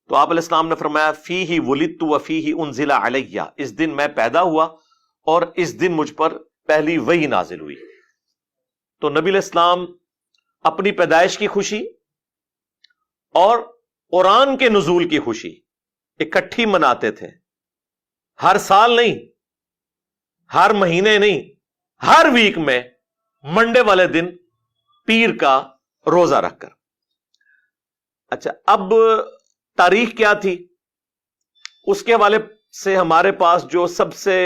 تو آپ علیہ السلام نے فرمایا فیہ ولدت و فیہ انزل علیہ، اس دن میں پیدا ہوا اور اس دن مجھ پر پہلی وحی نازل ہوئی۔ تو نبی علیہ السلام اپنی پیدائش کی خوشی اور قرآن کے نزول کی خوشی اکٹھی مناتے تھے، ہر سال نہیں، ہر مہینے نہیں، ہر ویک میں منڈے والے دن پیر کا روزہ رکھ کر۔ اچھا، اب تاریخ کیا تھی؟ اس کے حوالے سے ہمارے پاس جو سب سے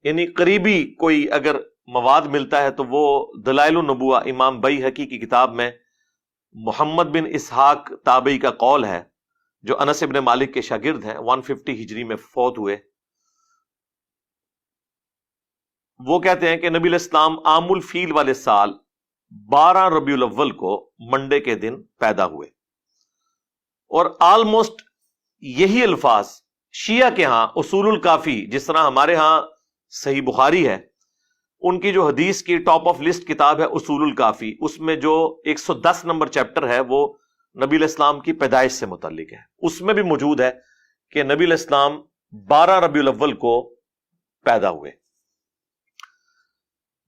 یعنی قریبی کوئی اگر مواد ملتا ہے تو وہ دلائل النبوہ امام بیہقی کی کتاب میں محمد بن اسحاق تابعی کا قول ہے، جو انس بن مالک کے شاگرد ہیں، 150 ہجری میں فوت ہوئے۔ وہ کہتے ہیں کہ نبی علیہ السلام عام الفیل والے سال 12 ربیع الاول کو منڈے کے دن پیدا ہوئے، اور آلموسٹ یہی الفاظ شیعہ کے ہاں اصول الکافی، جس طرح ہمارے ہاں صحیح بخاری ہے، ان کی جو حدیث کی ٹاپ آف لسٹ کتاب ہے اصول الکافی، اس میں جو 110 نمبر چیپٹر ہے وہ نبی علیہ السلام کی پیدائش سے متعلق ہے۔ اس میں بھی موجود ہے کہ نبی علیہ السلام 12 ربیع الاول کو پیدا ہوئے۔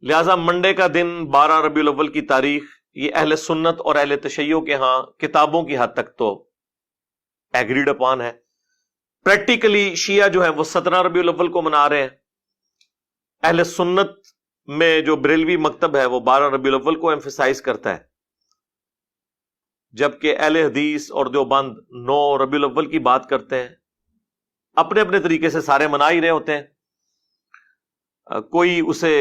لہذا منڈے کا دن 12 ربیع الاول کی تاریخ یہ اہل سنت اور اہل تشیع کے ہاں کتابوں کی حد تک تو ایگریڈ اپان ہے۔ پریکٹیکلی شیعہ جو ہے وہ 17 ربیع الاول کو منا رہے ہیں، اہل سنت میں جو بریلوی مکتب ہے وہ 12 ربیع الاول کو ایمفیسائز کرتا ہے، جبکہ اہل حدیث اور دیوبند 9 ربیع الاول کی بات کرتے ہیں۔ اپنے اپنے طریقے سے سارے منا ہی رہے ہوتے ہیں، کوئی اسے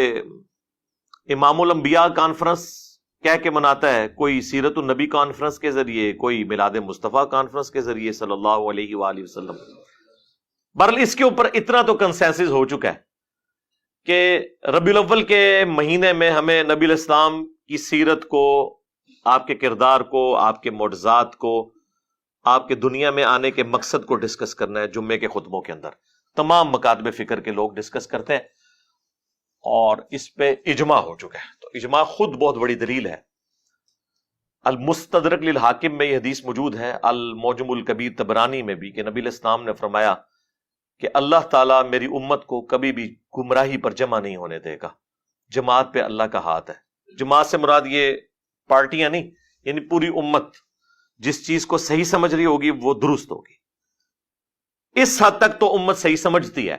امام الانبیاء کانفرنس کہہ کے مناتا ہے، کوئی سیرت النبی کانفرنس کے ذریعے، کوئی میلاد مصطفیٰ کانفرنس کے ذریعے صلی اللہ علیہ وآلہ وسلم۔ بہرحال اس کے اوپر اتنا تو کنسنسس ہو چکا ہے کہ ربیع الاول کے مہینے میں ہمیں نبی علیہ السلام کی سیرت کو، آپ کے کردار کو، آپ کے معجزات کو، آپ کے دنیا میں آنے کے مقصد کو ڈسکس کرنا ہے۔ جمعے کے خطبوں کے اندر تمام مکاتب فکر کے لوگ ڈسکس کرتے ہیں، اور اس پہ اجماع ہو چکا ہے۔ تو اجماع خود بہت بڑی دلیل ہے۔ المستدرک للحاکم میں یہ حدیث موجود ہے، المعجم الکبیر طبرانی میں بھی، کہ نبی علیہ السلام نے فرمایا کہ اللہ تعالیٰ میری امت کو کبھی بھی گمراہی پر جمع نہیں ہونے دے گا۔ جماعت پہ اللہ کا ہاتھ ہے۔ جماعت سے مراد یہ پارٹیاں نہیں، یعنی پوری امت جس چیز کو صحیح سمجھ رہی ہوگی وہ درست ہوگی۔ اس حد تک تو امت صحیح سمجھتی ہے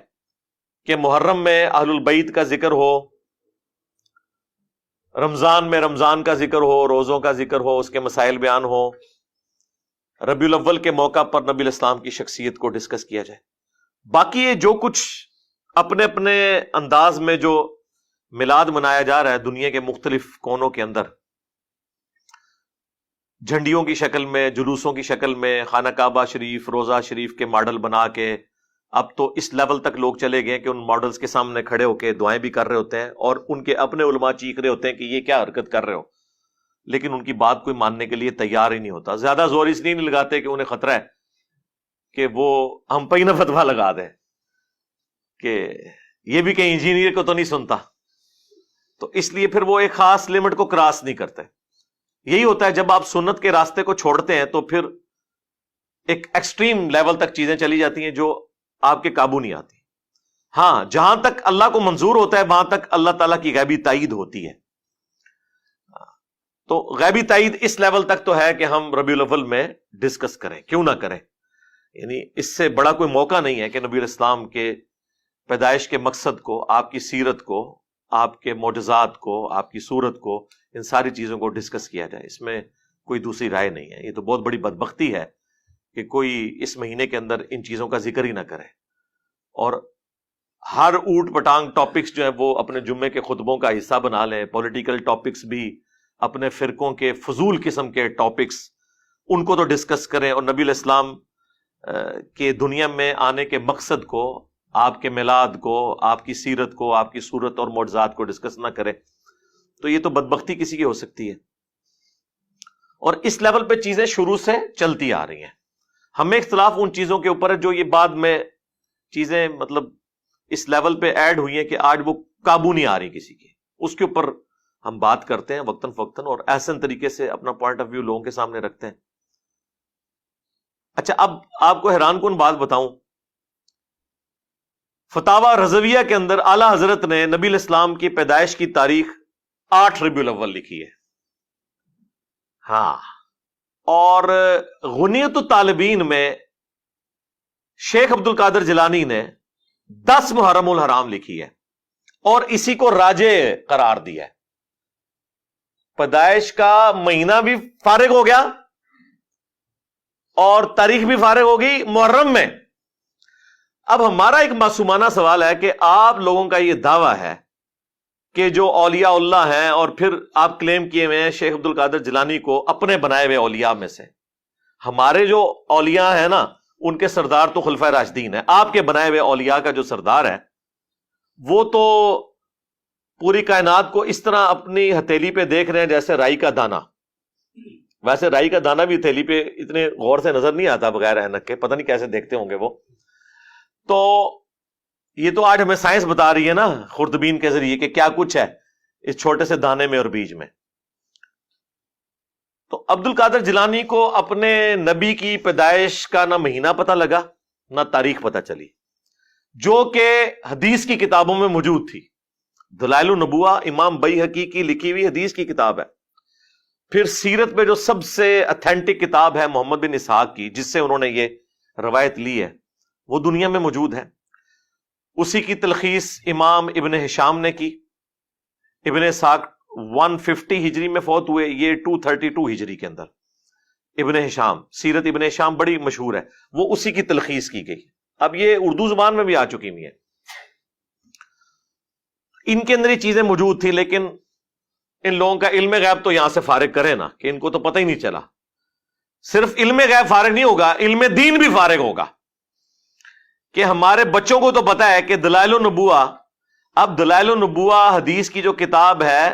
کہ محرم میں اہل البیت کا ذکر ہو، رمضان میں رمضان کا ذکر ہو، روزوں کا ذکر ہو، اس کے مسائل بیان ہو، ربیع الاول کے موقع پر نبی علیہ السلام کی شخصیت کو ڈسکس کیا جائے۔ باقی یہ جو کچھ اپنے اپنے انداز میں جو میلاد منایا جا رہا ہے دنیا کے مختلف کونوں کے اندر، جھنڈیوں کی شکل میں، جلوسوں کی شکل میں، خانہ کعبہ شریف، روزہ شریف کے ماڈل بنا کے، اب تو اس لیول تک لوگ چلے گئے کہ ان ماڈلز کے سامنے کھڑے ہو کے دعائیں بھی کر رہے ہوتے ہیں، اور ان کے اپنے علماء چیخ رہے ہوتے ہیں کہ یہ کیا حرکت کر رہے ہو، لیکن ان کی بات کوئی ماننے کے لیے تیار ہی نہیں ہوتا۔ زیادہ زور اس لیے نہیں لگاتے کہ انہیں خطرہ ہے کہ وہ ہم پہ ہی نہ فتویٰ لگا دیں کہ یہ بھی کہیں انجینئر کو تو نہیں سنتا، تو اس لیے پھر وہ ایک خاص لمٹ کو کراس نہیں کرتے۔ یہی ہوتا ہے جب آپ سنت کے راستے کو چھوڑتے ہیں تو پھر ایک ایکسٹریم لیول تک چیزیں چلی جاتی ہیں جو آپ کے قابو نہیں آتی۔ ہاں، جہاں تک اللہ کو منظور ہوتا ہے وہاں تک اللہ تعالیٰ کی غیبی تائید ہوتی ہے۔ تو غیبی تائید اس لیول تک تو ہے کہ ہم ربیع الاول میں ڈسکس کریں، کیوں نہ کریں، یعنی اس سے بڑا کوئی موقع نہیں ہے کہ نبی علیہ السلام کے پیدائش کے مقصد کو، آپ کی سیرت کو، آپ کے معجزات کو، آپ کی صورت کو، ان ساری چیزوں کو ڈسکس کیا جائے۔ اس میں کوئی دوسری رائے نہیں ہے۔ یہ تو بہت بڑی بدبختی ہے کہ کوئی اس مہینے کے اندر ان چیزوں کا ذکر ہی نہ کرے، اور ہر اوٹ پٹانگ ٹاپکس جو ہیں وہ اپنے جمعے کے خطبوں کا حصہ بنا لیں۔ پولیٹیکل ٹاپکس بھی، اپنے فرقوں کے فضول قسم کے ٹاپکس، ان کو تو ڈسکس کریں، اور نبی علیہ السلام کے دنیا میں آنے کے مقصد کو، آپ کے میلاد کو، آپ کی سیرت کو، آپ کی صورت اور معجزات کو ڈسکس نہ کرے، تو یہ تو بدبختی کسی کی ہو سکتی ہے۔ اور اس لیول پہ چیزیں شروع سے چلتی آ رہی ہیں۔ ہمیں اختلاف ان چیزوں کے اوپر ہے جو یہ بعد میں چیزیں مطلب اس لیول پہ ایڈ ہوئی ہیں کہ آج وہ قابو نہیں آ رہی کسی کی، اس کے اوپر ہم بات کرتے ہیں وقتاً فوقتاً، اور احسن طریقے سے اپنا پوائنٹ آف ویو لوگوں کے سامنے رکھتے ہیں۔ اچھا، اب آپ کو حیران کن بات بتاؤں، فتاوی رضویہ کے اندر اعلی حضرت نے نبی علیہ السلام کی پیدائش کی تاریخ 8 ربیع الاول لکھی ہے. ہاں، اور غنیت الطالبین میں شیخ عبد القادر جیلانی نے 10 محرم الحرام لکھی ہے اور اسی کو راجع قرار دیا ہے. پیدائش کا مہینہ بھی فارغ ہو گیا اور تاریخ بھی فارغ ہو گئی محرم میں. اب ہمارا ایک معصومانہ سوال ہے کہ آپ لوگوں کا یہ دعویٰ ہے کہ جو اولیاء اللہ ہیں، اور پھر آپ کلیم کیے ہوئے ہیں شیخ عبد القادر جیلانی کو اپنے بنائے ہوئے اولیاء میں سے. ہمارے جو اولیاء ہیں نا، ان کے سردار تو خلفائے راشدین ہیں. آپ کے بنائے ہوئے اولیاء کا جو سردار ہے وہ تو پوری کائنات کو اس طرح اپنی ہتھیلی پہ دیکھ رہے ہیں جیسے رائی کا دانہ. ویسے رائی کا دانہ بھی ہتھیلی پہ اتنے غور سے نظر نہیں آتا بغیر اینک کے، پتہ نہیں کیسے دیکھتے ہوں گے وہ. تو یہ تو آج ہمیں سائنس بتا رہی ہے نا خوردبین کے ذریعے کہ کیا کچھ ہے اس چھوٹے سے دانے میں اور بیج میں. تو عبد القادر جیلانی کو اپنے نبی کی پیدائش کا نہ مہینہ پتہ لگا نہ تاریخ پتہ چلی، جو کہ حدیث کی کتابوں میں موجود تھی. دلائل النبوہ امام بیہقی کی لکھی ہوئی حدیث کی کتاب ہے. پھر سیرت میں جو سب سے اتھینٹک کتاب ہے محمد بن اسحاق کی، جس سے انہوں نے یہ روایت لی ہے، وہ دنیا میں موجود ہے. اسی کی تلخیص امام ابن ہشام نے کی. ابن اسحاق 150 ہجری میں فوت ہوئے، یہ 232 ہجری کے اندر. ابن ہشام، سیرت ابن ہشام بڑی مشہور ہے، وہ اسی کی تلخیص کی گئی. اب یہ اردو زبان میں بھی آ چکی ہوئی ہے. ان کے اندر یہ چیزیں موجود تھی، لیکن ان لوگوں کا علم غیب تو یہاں سے فارغ کرے نا، کہ ان کو تو پتہ ہی نہیں چلا. صرف علم غیب فارغ نہیں ہوگا، علم دین بھی فارغ ہوگا. کہ ہمارے بچوں کو تو پتا ہے کہ دلائل النبوہ، اب دلائل النبوہ حدیث کی جو کتاب ہے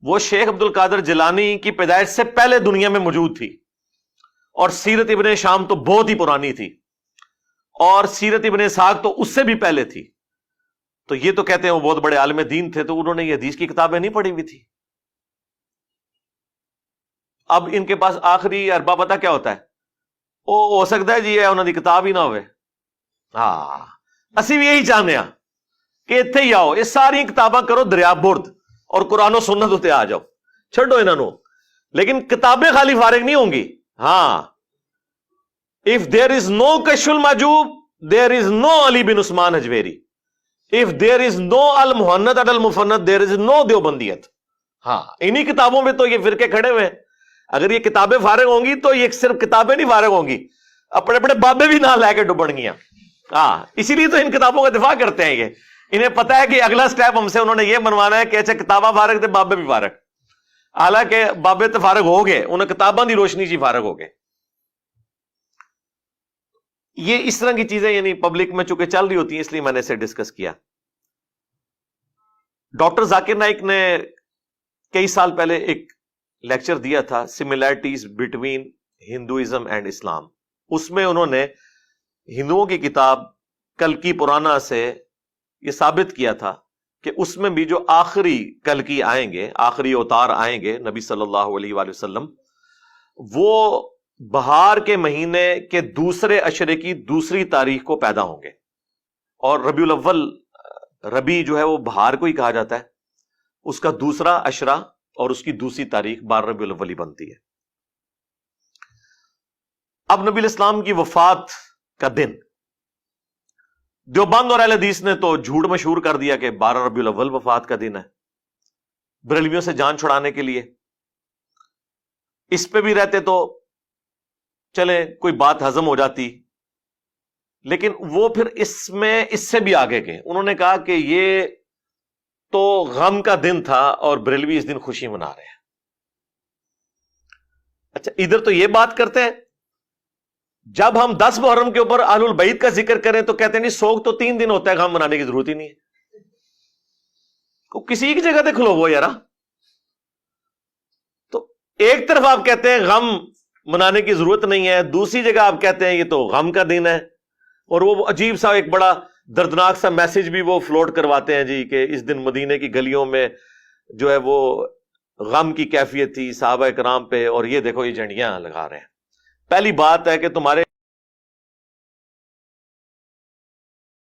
وہ شیخ عبد القادر جیلانی کی پیدائش سے پہلے دنیا میں موجود تھی، اور سیرت ابن شام تو بہت ہی پرانی تھی، اور سیرت ابن اسحاق تو اس سے بھی پہلے تھی. تو یہ تو کہتے ہیں وہ بہت بڑے عالم دین تھے، تو انہوں نے یہ حدیث کی کتابیں نہیں پڑھی ہوئی تھی. اب ان کے پاس آخری اربا پتہ کیا ہوتا ہے؟ وہ ہو سکتا ہے جی انہوں نے کتاب ہی نہ ہوئے. ہاں، اسی بھی یہی چاہنے ہاں کہ اتنے ہی آؤ، یہ ساری کتاباں کرو دریا برد اور قرآن و سنت اتنے آ جاؤ، چھڈو انہوں. لیکن کتابیں خالی فارغ نہیں ہوں گی. ہاں، if there is no کشف al Mahjub there is no Ali bin Usman Hujwiri. if there is no المحنت Al Mufannad there is no دیوبندیت. ہاں، انہی کتابوں میں تو یہ فرقے کھڑے ہوئے ہیں. اگر یہ کتابیں فارغ ہوں گی تو یہ صرف کتابیں نہیں فارغ ہوں گی، اپنے اپنے بابے بھی نہ لے کے ڈبڑ گیاں. ہاں، اسی لیے تو ان کتابوں کا دفاع کرتے ہیں. یہ انہیں پتا ہے کہ اگلا سٹیپ ہم سے انہوں نے یہ بنوانا ہے کہ اچھا کتاباں فارغ تھے، بابے بھی فارغ. حالانکہ بابے تو فارغ ہو گئے، انہیں کتاباں دی روشنی سے فارغ ہو گئے. یہ اس طرح کی چیزیں یعنی پبلک میں چونکہ چل رہی ہوتی ہیں، اس لیے میں نے اسے ڈسکس کیا. ڈاکٹر ذاکر نائک نے کئی سال پہلے ایک لیکچر دیا تھا، سملیرٹیز بٹوین ہندوازم اینڈ اسلام. اس میں انہوں نے ہندوؤں کی کتاب کلکی پرانا سے یہ ثابت کیا تھا کہ اس میں بھی جو آخری کلکی آئیں گے، آخری اوتار آئیں گے نبی صلی اللہ علیہ وآلہ وسلم، وہ بہار کے مہینے کے دوسرے عشرے کی دوسری تاریخ کو پیدا ہوں گے. اور ربیع الاول، ربیع جو ہے وہ بہار کو ہی کہا جاتا ہے، اس کا دوسرا عشرہ اور اس کی دوسری تاریخ 12 ربیع الاول ہی بنتی ہے. اب نبی علیہ السلام کی وفات کا دن دیوبند اور اہل حدیث نے تو جھوٹ مشہور کر دیا کہ 12 ربیع الاول وفات کا دن ہے، بریلویوں سے جان چھڑانے کے لیے. اس پہ بھی رہتے تو چلے کوئی بات ہضم ہو جاتی، لیکن وہ پھر اس میں اس سے بھی آگے گئے. انہوں نے کہا کہ یہ تو غم کا دن تھا اور بریلوی اس دن خوشی منا رہے ہیں. اچھا، ادھر تو یہ بات کرتے ہیں، جب ہم 10 محرم کے اوپر اہل البیت کا ذکر کریں تو کہتے ہیں نہیں، سوگ تو 3 دن ہوتا ہے، غم منانے کی ضرورت ہی نہیں ہے. کسی کی جگہ دیکھ لو وہ یار. تو ایک طرف آپ کہتے ہیں غم منانے کی ضرورت نہیں ہے، دوسری جگہ آپ کہتے ہیں یہ تو غم کا دن ہے. اور وہ عجیب سا ایک بڑا دردناک سا میسج بھی وہ فلوٹ کرواتے ہیں جی کہ اس دن مدینے کی گلیوں میں جو ہے وہ غم کی کیفیت تھی صحابہ کرام پہ، اور یہ دیکھو یہ جھنڈیاں لگا رہے ہیں. پہلی بات ہے کہ تمہارے